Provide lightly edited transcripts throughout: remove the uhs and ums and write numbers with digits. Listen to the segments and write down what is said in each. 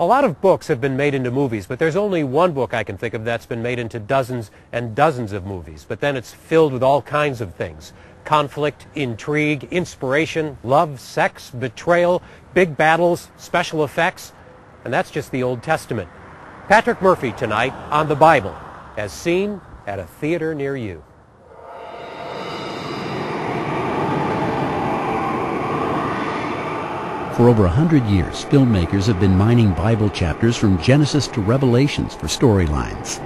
A lot of books have been made into movies, but there's only one book I can think of that's been made into dozens and dozens of movies. But then it's filled with all kinds of things. Conflict, intrigue, inspiration, love, sex, betrayal, big battles, special effects. And that's just the Old Testament. Patrick Murphy tonight on the Bible, as seen at a theater near you. For over 100 years, filmmakers have been mining Bible chapters from Genesis to Revelations for storylines.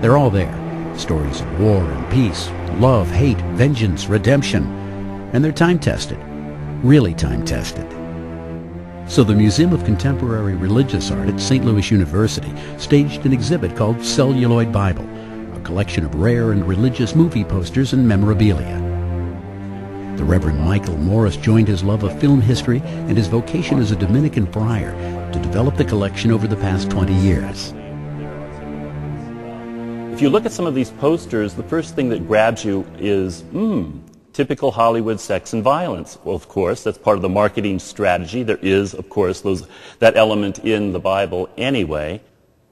They're all there. Stories of war and peace, love, hate, vengeance, redemption. And they're time-tested. Really time-tested. So the Museum of Contemporary Religious Art at St. Louis University staged an exhibit called Celluloid Bible, a collection of rare and religious movie posters and memorabilia. The Reverend Michael Morris joined his love of film history and his vocation as a Dominican friar to develop the collection over the past 20 years. If you look at some of these posters, the first thing that grabs you is, typical Hollywood sex and violence. Well, of course, that's part of the marketing strategy. There is, of course, that element in the Bible anyway.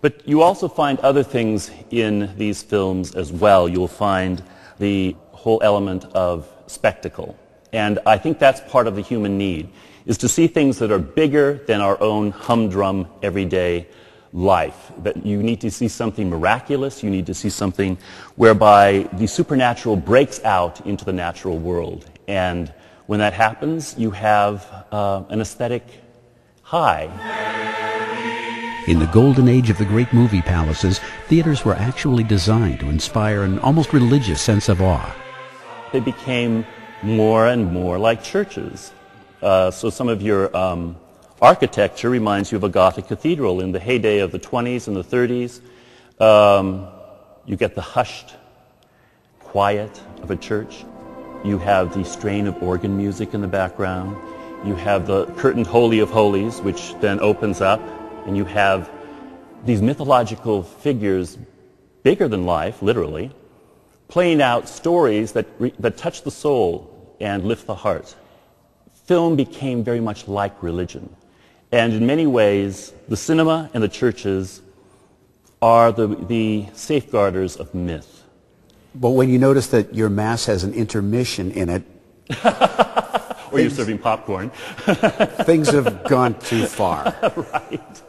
But you also find other things in these films as well. You'll find the whole element of spectacle. And I think that's part of the human need, is to see things that are bigger than our own humdrum everyday life. That you need to see something miraculous, you need to see something whereby the supernatural breaks out into the natural world. And when that happens, you have an aesthetic high. In the golden age of the great movie palaces, theaters were actually designed to inspire an almost religious sense of awe. They became more and more like churches. So some of your architecture reminds you of a Gothic cathedral. In the heyday of the 20s and the 30s, you get the hushed quiet of a church. You have the strain of organ music in the background. You have the curtained Holy of Holies, which then opens up, and you have these mythological figures, bigger than life, literally, playing out stories that touch the soul and lift the heart. Film became very much like religion. And in many ways, the cinema and the churches are the safeguarders of myth. But when you notice that your Mass has an intermission in it... or you're serving popcorn. Things have gone too far. Right.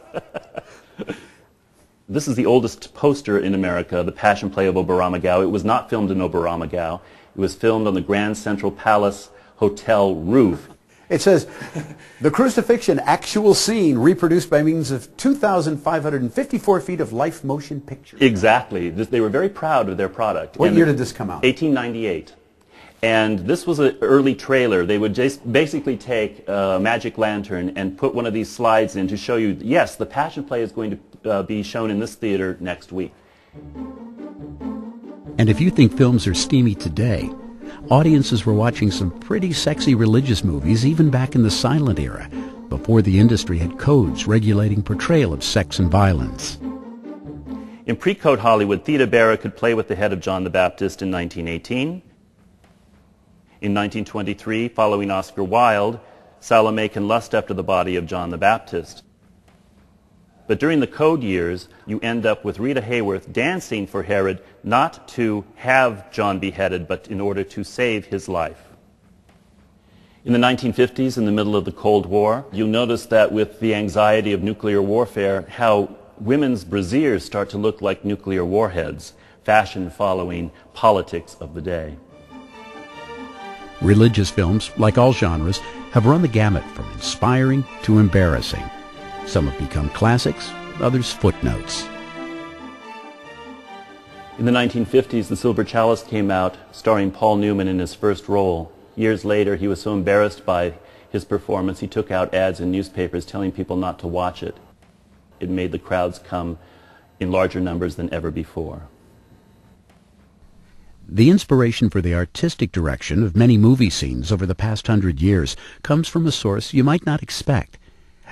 This is the oldest poster in America, The Passion Play of Oberammergau. It was not filmed in Oberammergau. It was filmed on the Grand Central Palace Hotel roof. It says, the crucifixion actual scene reproduced by means of 2,554 feet of life motion picture. Exactly. They were very proud of their product. What year did this come out? 1898. And this was an early trailer. They would just basically take a magic lantern and put one of these slides in to show you, yes, the Passion Play is going to be shown in this theater next week. And if you think films are steamy today, audiences were watching some pretty sexy religious movies even back in the silent era, before the industry had codes regulating portrayal of sex and violence. In pre-code Hollywood, Theda Bara could play with the head of John the Baptist in 1918. In 1923, following Oscar Wilde, Salome can lust after the body of John the Baptist. But during the code years, you end up with Rita Hayworth dancing for Herod, not to have John beheaded, but in order to save his life. In the 1950s, in the middle of the Cold War, you'll notice that with the anxiety of nuclear warfare, how women's brasiers start to look like nuclear warheads, fashion following politics of the day. Religious films, like all genres, have run the gamut from inspiring to embarrassing. Some have become classics, others footnotes. In the 1950s, The Silver Chalice came out, starring Paul Newman in his first role. Years later, he was so embarrassed by his performance, he took out ads in newspapers telling people not to watch it. It made the crowds come in larger numbers than ever before. The inspiration for the artistic direction of many movie scenes over the past 100 years comes from a source you might not expect,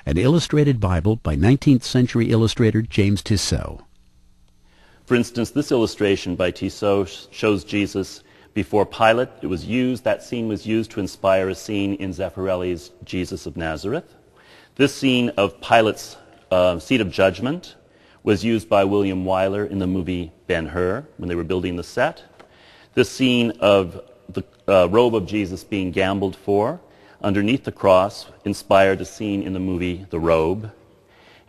an illustrated Bible by 19th century illustrator James Tissot. For instance, this illustration by Tissot shows Jesus before Pilate. That scene was used to inspire a scene in Zeffirelli's Jesus of Nazareth. This scene of Pilate's seat of judgment was used by William Wyler in the movie Ben-Hur when they were building the set. This scene of the robe of Jesus being gambled for underneath the cross inspired a scene in the movie The Robe.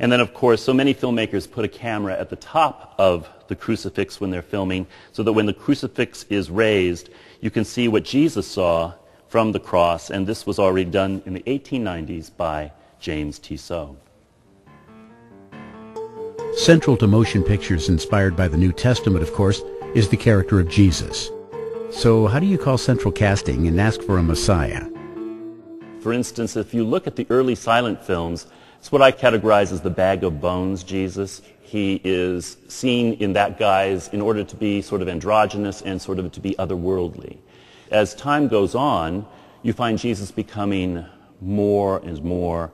And then, of course, so many filmmakers put a camera at the top of the crucifix when they're filming, so that when the crucifix is raised, you can see what Jesus saw from the cross, and this was already done in the 1890s by James Tissot. Central to motion pictures inspired by the New Testament, of course, is the character of Jesus. So how do you call central casting and ask for a Messiah? For instance, if you look at the early silent films, it's what I categorize as the bag of bones Jesus. He is seen in that guise in order to be sort of androgynous and sort of to be otherworldly. As time goes on, you find Jesus becoming more and more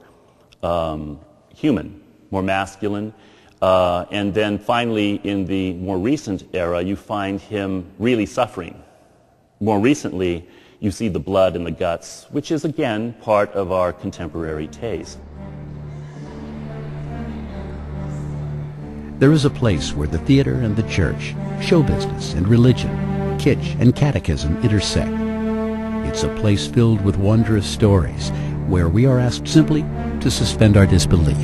human, more masculine. And then finally, in the more recent era, you find him really suffering. More recently, you see the blood and the guts, which is, again, part of our contemporary taste. There is a place where the theater and the church, show business and religion, kitsch and catechism intersect. It's a place filled with wondrous stories where we are asked simply to suspend our disbelief.